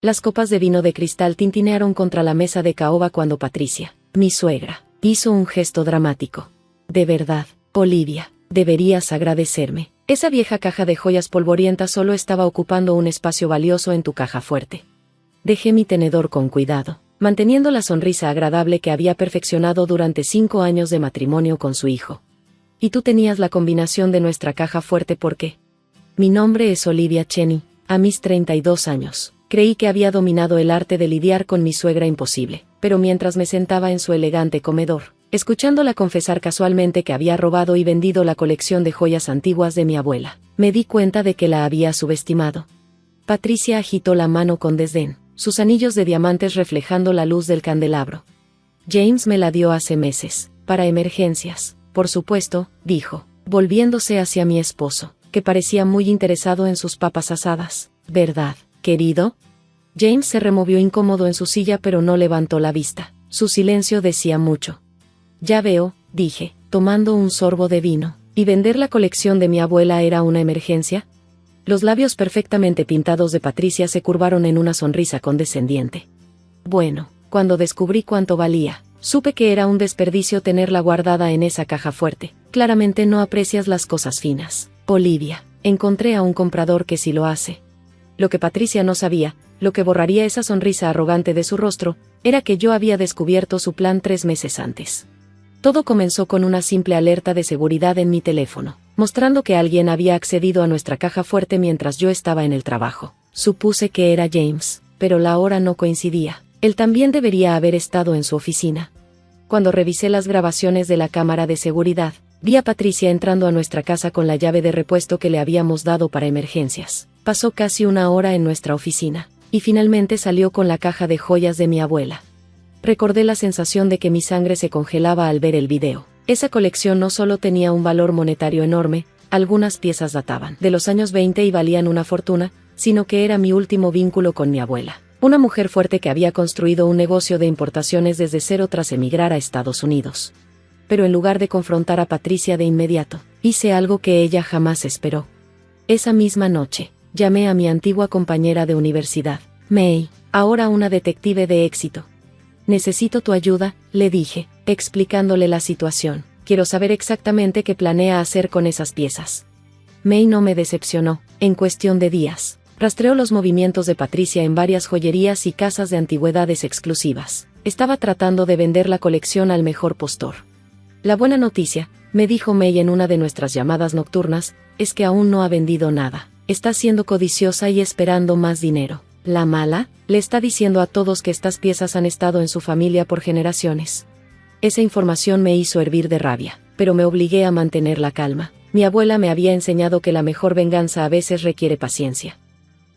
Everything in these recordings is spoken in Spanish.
Las copas de vino de cristal tintinearon contra la mesa de caoba cuando Patricia, mi suegra, hizo un gesto dramático. De verdad, Olivia, deberías agradecerme. Esa vieja caja de joyas polvorientas solo estaba ocupando un espacio valioso en tu caja fuerte. Dejé mi tenedor con cuidado, manteniendo la sonrisa agradable que había perfeccionado durante 5 años de matrimonio con su hijo. Y tú tenías la combinación de nuestra caja fuerte porque... Mi nombre es Olivia Cheney, a mis 32 años. Creí que había dominado el arte de lidiar con mi suegra imposible, pero mientras me sentaba en su elegante comedor, escuchándola confesar casualmente que había robado y vendido la colección de joyas antiguas de mi abuela, me di cuenta de que la había subestimado. Patricia agitó la mano con desdén, sus anillos de diamantes reflejando la luz del candelabro. James me la dio hace meses, para emergencias, por supuesto, dijo, volviéndose hacia mi esposo, que parecía muy interesado en sus papas asadas. ¿Verdad, querido? James se removió incómodo en su silla pero no levantó la vista. Su silencio decía mucho. Ya veo, dije, tomando un sorbo de vino. ¿Y vender la colección de mi abuela era una emergencia? Los labios perfectamente pintados de Patricia se curvaron en una sonrisa condescendiente. Bueno, cuando descubrí cuánto valía, supe que era un desperdicio tenerla guardada en esa caja fuerte. Claramente no aprecias las cosas finas. Olivia, encontré a un comprador que sí lo hace. Lo que Patricia no sabía, lo que borraría esa sonrisa arrogante de su rostro, era que yo había descubierto su plan 3 meses antes. Todo comenzó con una simple alerta de seguridad en mi teléfono, mostrando que alguien había accedido a nuestra caja fuerte mientras yo estaba en el trabajo. Supuse que era James, pero la hora no coincidía. Él también debería haber estado en su oficina. Cuando revisé las grabaciones de la cámara de seguridad, vi a Patricia entrando a nuestra casa con la llave de repuesto que le habíamos dado para emergencias. Pasó casi 1 hora en nuestra oficina, y finalmente salió con la caja de joyas de mi abuela. Recordé la sensación de que mi sangre se congelaba al ver el video. Esa colección no solo tenía un valor monetario enorme, algunas piezas databan de los años 20 y valían una fortuna, sino que era mi último vínculo con mi abuela. Una mujer fuerte que había construido un negocio de importaciones desde cero tras emigrar a Estados Unidos. Pero en lugar de confrontar a Patricia de inmediato, hice algo que ella jamás esperó. Esa misma noche, llamé a mi antigua compañera de universidad, May, ahora una detective de éxito. Necesito tu ayuda, le dije, explicándole la situación. Quiero saber exactamente qué planea hacer con esas piezas. May no me decepcionó. En cuestión de días, rastreó los movimientos de Patricia en varias joyerías y casas de antigüedades exclusivas. Estaba tratando de vender la colección al mejor postor. La buena noticia, me dijo May en una de nuestras llamadas nocturnas, es que aún no ha vendido nada. Está siendo codiciosa y esperando más dinero. La mala, le está diciendo a todos que estas piezas han estado en su familia por generaciones. Esa información me hizo hervir de rabia, pero me obligué a mantener la calma. Mi abuela me había enseñado que la mejor venganza a veces requiere paciencia.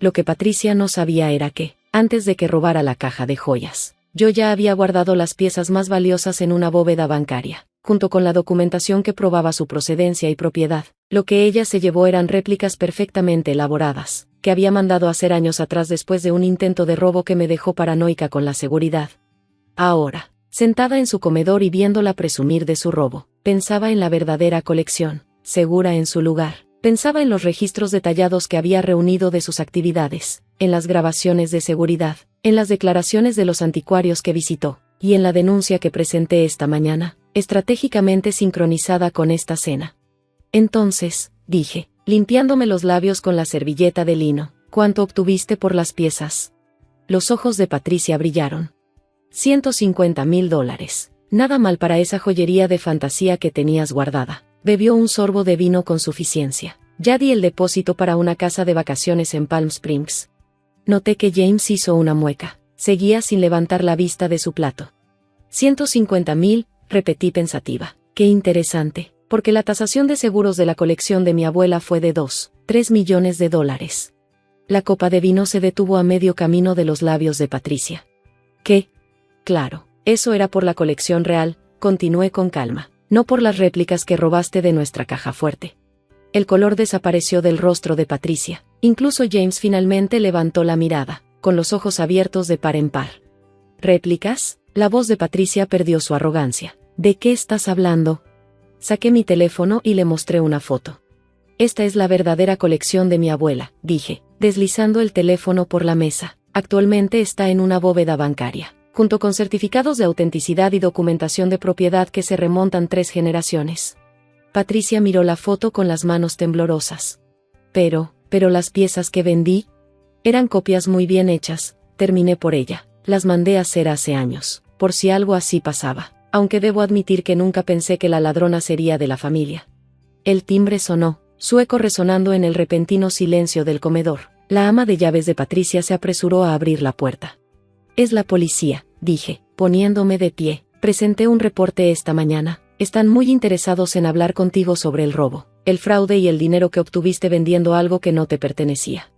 Lo que Patricia no sabía era que, antes de que robara la caja de joyas, yo ya había guardado las piezas más valiosas en una bóveda bancaria, junto con la documentación que probaba su procedencia y propiedad. Lo que ella se llevó eran réplicas perfectamente elaboradas, que había mandado hacer años atrás después de un intento de robo que me dejó paranoica con la seguridad. Ahora, sentada en su comedor y viéndola presumir de su robo, pensaba en la verdadera colección, segura en su lugar. Pensaba en los registros detallados que había reunido de sus actividades, en las grabaciones de seguridad, en las declaraciones de los anticuarios que visitó, y en la denuncia que presenté esta mañana, estratégicamente sincronizada con esta cena. Entonces, dije, limpiándome los labios con la servilleta de lino, ¿cuánto obtuviste por las piezas? Los ojos de Patricia brillaron. $150,000. Nada mal para esa joyería de fantasía que tenías guardada. Bebió un sorbo de vino con suficiencia. Ya di el depósito para una casa de vacaciones en Palm Springs. Noté que James hizo una mueca. Seguía sin levantar la vista de su plato. 150,000, repetí pensativa. Qué interesante, porque la tasación de seguros de la colección de mi abuela fue de $3 millones. La copa de vino se detuvo a medio camino de los labios de Patricia. ¿Qué? Claro, eso era por la colección real, continué con calma. No por las réplicas que robaste de nuestra caja fuerte. El color desapareció del rostro de Patricia. Incluso James finalmente levantó la mirada, con los ojos abiertos de par en par. ¿Réplicas? La voz de Patricia perdió su arrogancia. ¿De qué estás hablando? Saqué mi teléfono y le mostré una foto. Esta es la verdadera colección de mi abuela, dije, deslizando el teléfono por la mesa. Actualmente está en una bóveda bancaria, junto con certificados de autenticidad y documentación de propiedad que se remontan 3 generaciones. Patricia miró la foto con las manos temblorosas. Pero las piezas que vendí eran copias muy bien hechas, terminé por ella. Las mandé a hacer hace años, por si algo así pasaba, aunque debo admitir que nunca pensé que la ladrona sería de la familia. El timbre sonó, su eco resonando en el repentino silencio del comedor. La ama de llaves de Patricia se apresuró a abrir la puerta. «Es la policía», dije, poniéndome de pie. «Presenté un reporte esta mañana. Están muy interesados en hablar contigo sobre el robo, el fraude y el dinero que obtuviste vendiendo algo que no te pertenecía».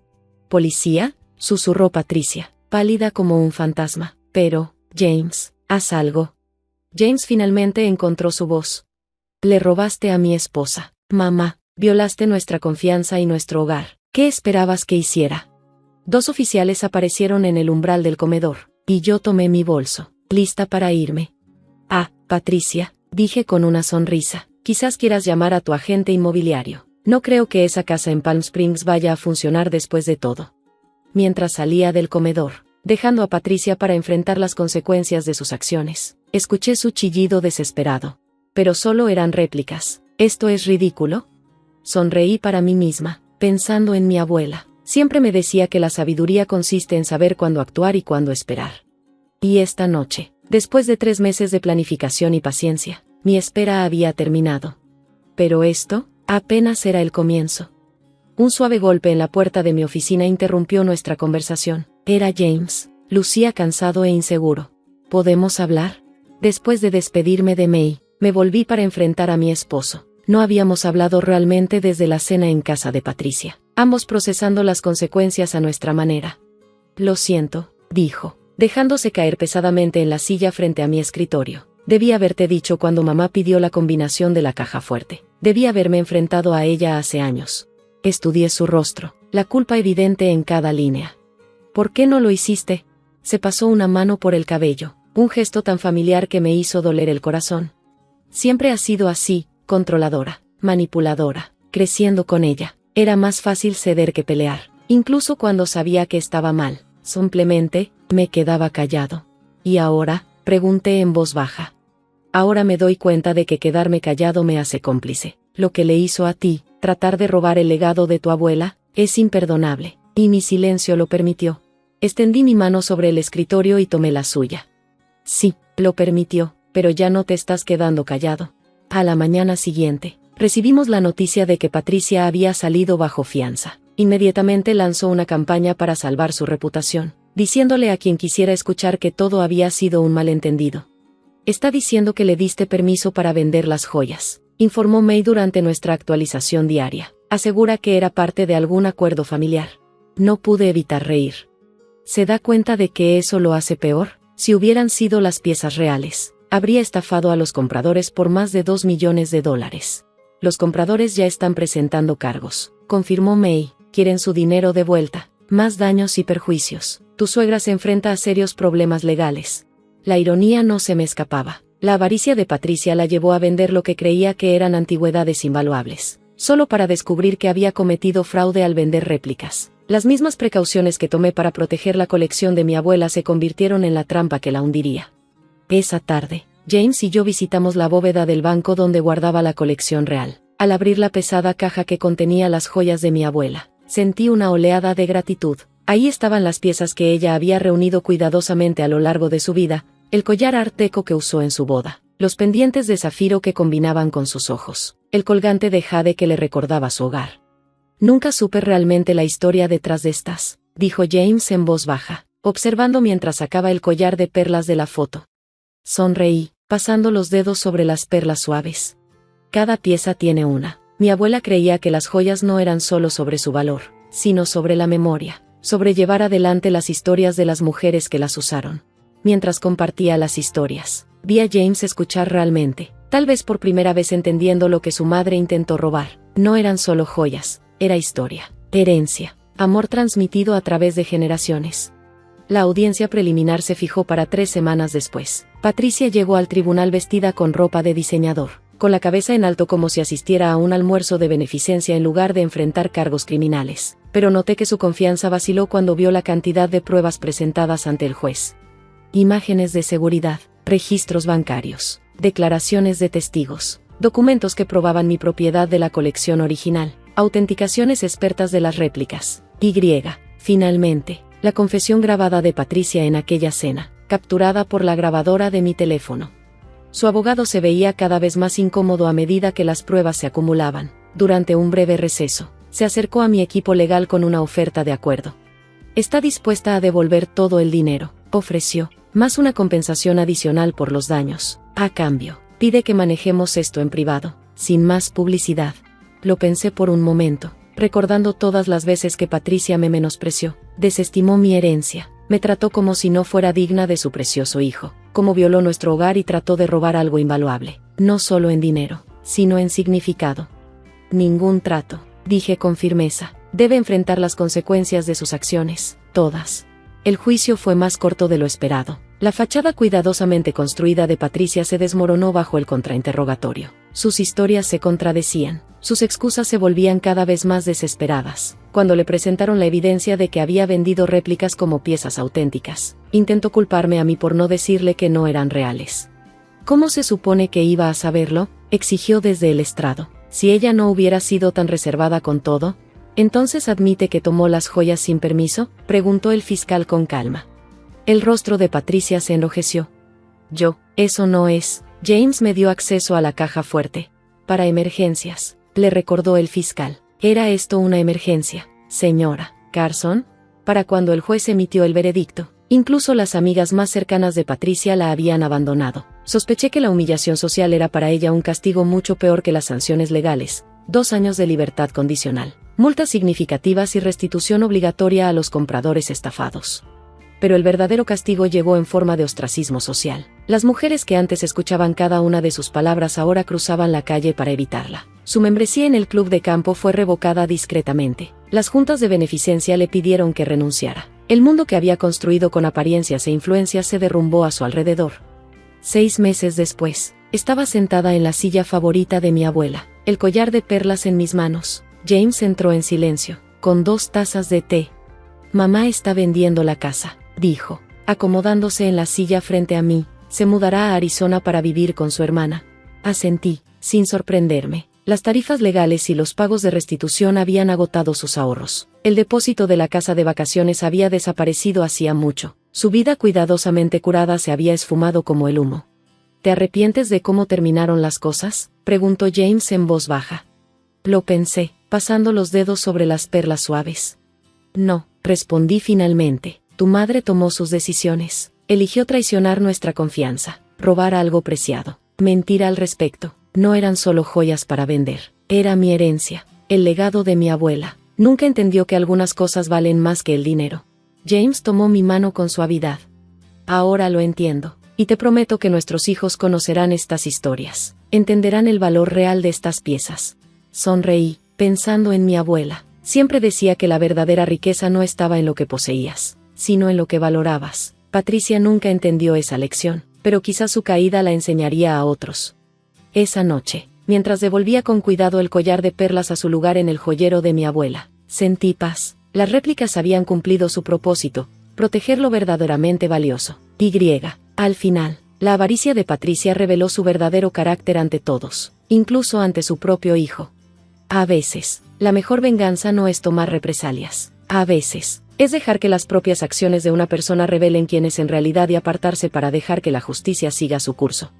«¿Policía?», susurró Patricia, pálida como un fantasma. «Pero, James, haz algo». James finalmente encontró su voz. «Le robaste a mi esposa, mamá, violaste nuestra confianza y nuestro hogar. ¿Qué esperabas que hiciera?». 2 oficiales aparecieron en el umbral del comedor, y yo tomé mi bolso, lista para irme. «Ah, Patricia», dije con una sonrisa, «quizás quieras llamar a tu agente inmobiliario. No creo que esa casa en Palm Springs vaya a funcionar después de todo». Mientras salía del comedor, dejando a Patricia para enfrentar las consecuencias de sus acciones, escuché su chillido desesperado. Pero solo eran réplicas. «¿Esto es ridículo?». Sonreí para mí misma, pensando en mi abuela. Siempre me decía que la sabiduría consiste en saber cuándo actuar y cuándo esperar. Y esta noche, después de 3 meses de planificación y paciencia, mi espera había terminado. Pero esto apenas era el comienzo. Un suave golpe en la puerta de mi oficina interrumpió nuestra conversación. Era James. Lucía cansado e inseguro. «¿Podemos hablar?». Después de despedirme de May, me volví para enfrentar a mi esposo. No habíamos hablado realmente desde la cena en casa de Patricia, ambos procesando las consecuencias a nuestra manera. «Lo siento», dijo, dejándose caer pesadamente en la silla frente a mi escritorio. «Debí haberte dicho cuando mamá pidió la combinación de la caja fuerte. Debí haberme enfrentado a ella hace años». Estudié su rostro, la culpa evidente en cada línea. «¿Por qué no lo hiciste?». Se pasó una mano por el cabello, un gesto tan familiar que me hizo doler el corazón. «Siempre has sido así, controladora, manipuladora». Creciendo con ella, era más fácil ceder que pelear, incluso cuando sabía que estaba mal. Simplemente, me quedaba callado. «¿Y ahora?», pregunté en voz baja. «Ahora me doy cuenta de que quedarme callado me hace cómplice. Lo que le hizo a ti, tratar de robar el legado de tu abuela, es imperdonable, y mi silencio lo permitió». Extendí mi mano sobre el escritorio y tomé la suya. «Sí, lo permitió, pero ya no te estás quedando callado». A la mañana siguiente, recibimos la noticia de que Patricia había salido bajo fianza. Inmediatamente lanzó una campaña para salvar su reputación, diciéndole a quien quisiera escuchar que todo había sido un malentendido. «Está diciendo que le diste permiso para vender las joyas», informó May durante nuestra actualización diaria. «Asegura que era parte de algún acuerdo familiar». No pude evitar reír. ¿Se da cuenta de que eso lo hace peor? Si hubieran sido las piezas reales, habría estafado a los compradores por más de $2 millones. «Los compradores ya están presentando cargos», confirmó May. «Quieren su dinero de vuelta. Más daños y perjuicios. Tu suegra se enfrenta a serios problemas legales». La ironía no se me escapaba. La avaricia de Patricia la llevó a vender lo que creía que eran antigüedades invaluables, solo para descubrir que había cometido fraude al vender réplicas. Las mismas precauciones que tomé para proteger la colección de mi abuela se convirtieron en la trampa que la hundiría. Esa tarde, James y yo visitamos la bóveda del banco donde guardaba la colección real. Al abrir la pesada caja que contenía las joyas de mi abuela, sentí una oleada de gratitud. Ahí estaban las piezas que ella había reunido cuidadosamente a lo largo de su vida, el collar art deco que usó en su boda, los pendientes de zafiro que combinaban con sus ojos, el colgante de jade que le recordaba su hogar. «Nunca supe realmente la historia detrás de estas», dijo James en voz baja, observando mientras sacaba el collar de perlas de la foto. Sonreí, pasando los dedos sobre las perlas suaves. «Cada pieza tiene una». Mi abuela creía que las joyas no eran solo sobre su valor, sino sobre la memoria, sobre llevar adelante las historias de las mujeres que las usaron. Mientras compartía las historias, vi a James escuchar realmente, tal vez por primera vez entendiendo lo que su madre intentó robar. No eran solo joyas, era historia, herencia, amor transmitido a través de generaciones. La audiencia preliminar se fijó para 3 semanas después. Patricia llegó al tribunal vestida con ropa de diseñador. con la cabeza en alto como si asistiera a un almuerzo de beneficencia en lugar de enfrentar cargos criminales. Pero noté que su confianza vaciló cuando vio la cantidad de pruebas presentadas ante el juez. Imágenes de seguridad, registros bancarios, declaraciones de testigos, documentos que probaban mi propiedad de la colección original, autenticaciones expertas de las réplicas. Finalmente, la confesión grabada de Patricia en aquella cena, capturada por la grabadora de mi teléfono. Su abogado se veía cada vez más incómodo a medida que las pruebas se acumulaban. Durante un breve receso, se acercó a mi equipo legal con una oferta de acuerdo. Está dispuesta a devolver todo el dinero, ofreció, más una compensación adicional por los daños. A cambio, pide que manejemos esto en privado, sin más publicidad. Lo pensé por un momento, recordando todas las veces que Patricia me menospreció, desestimó mi herencia, me trató como si no fuera digna de su precioso hijo, como violó nuestro hogar y trató de robar algo invaluable, no solo en dinero, sino en significado. Ningún trato, dije con firmeza, debe enfrentar las consecuencias de sus acciones, todas. El juicio fue más corto de lo esperado. La fachada cuidadosamente construida de Patricia se desmoronó bajo el contrainterrogatorio. Sus historias se contradecían, sus excusas se volvían cada vez más desesperadas. Cuando le presentaron la evidencia de que había vendido réplicas como piezas auténticas, intentó culparme a mí por no decirle que no eran reales. ¿Cómo se supone que iba a saberlo?, exigió desde el estrado. Si ella no hubiera sido tan reservada con todo, ¿entonces admite que tomó las joyas sin permiso?, preguntó el fiscal con calma. El rostro de Patricia se enrojeció. Eso no es. James me dio acceso a la caja fuerte. Para emergencias, le recordó el fiscal. ¿Era esto una emergencia, señora Carson? Para cuando el juez emitió el veredicto, incluso las amigas más cercanas de Patricia la habían abandonado. Sospeché que la humillación social era para ella un castigo mucho peor que las sanciones legales. 2 años de libertad condicional, multas significativas y restitución obligatoria a los compradores estafados. Pero el verdadero castigo llegó en forma de ostracismo social. Las mujeres que antes escuchaban cada una de sus palabras ahora cruzaban la calle para evitarla. Su membresía en el club de campo fue revocada discretamente. Las juntas de beneficencia le pidieron que renunciara. El mundo que había construido con apariencias e influencias se derrumbó a su alrededor. 6 meses después, estaba sentada en la silla favorita de mi abuela, el collar de perlas en mis manos. James entró en silencio, con 2 tazas de té. Mamá está vendiendo la casa, dijo, acomodándose en la silla frente a mí. Se mudará a Arizona para vivir con su hermana. Asentí, sin sorprenderme. Las tarifas legales y los pagos de restitución habían agotado sus ahorros. El depósito de la casa de vacaciones había desaparecido hacía mucho. Su vida cuidadosamente curada se había esfumado como el humo. ¿Te arrepientes de cómo terminaron las cosas?, preguntó James en voz baja. Lo pensé, pasando los dedos sobre las perlas suaves. No, respondí finalmente. Tu madre tomó sus decisiones. Eligió traicionar nuestra confianza, robar algo preciado, mentir al respecto. No eran solo joyas para vender. Era mi herencia, el legado de mi abuela. Nunca entendió que algunas cosas valen más que el dinero. James tomó mi mano con suavidad. Ahora lo entiendo, y te prometo que nuestros hijos conocerán estas historias. Entenderán el valor real de estas piezas. Sonreí, pensando en mi abuela. Siempre decía que la verdadera riqueza no estaba en lo que poseías, sino en lo que valorabas. Patricia nunca entendió esa lección, pero quizás su caída la enseñaría a otros. Esa noche, mientras devolvía con cuidado el collar de perlas a su lugar en el joyero de mi abuela, sentí paz. Las réplicas habían cumplido su propósito, proteger lo verdaderamente valioso. Al final, la avaricia de Patricia reveló su verdadero carácter ante todos, incluso ante su propio hijo. A veces, la mejor venganza no es tomar represalias. A veces, es dejar que las propias acciones de una persona revelen quién es en realidad y apartarse para dejar que la justicia siga su curso.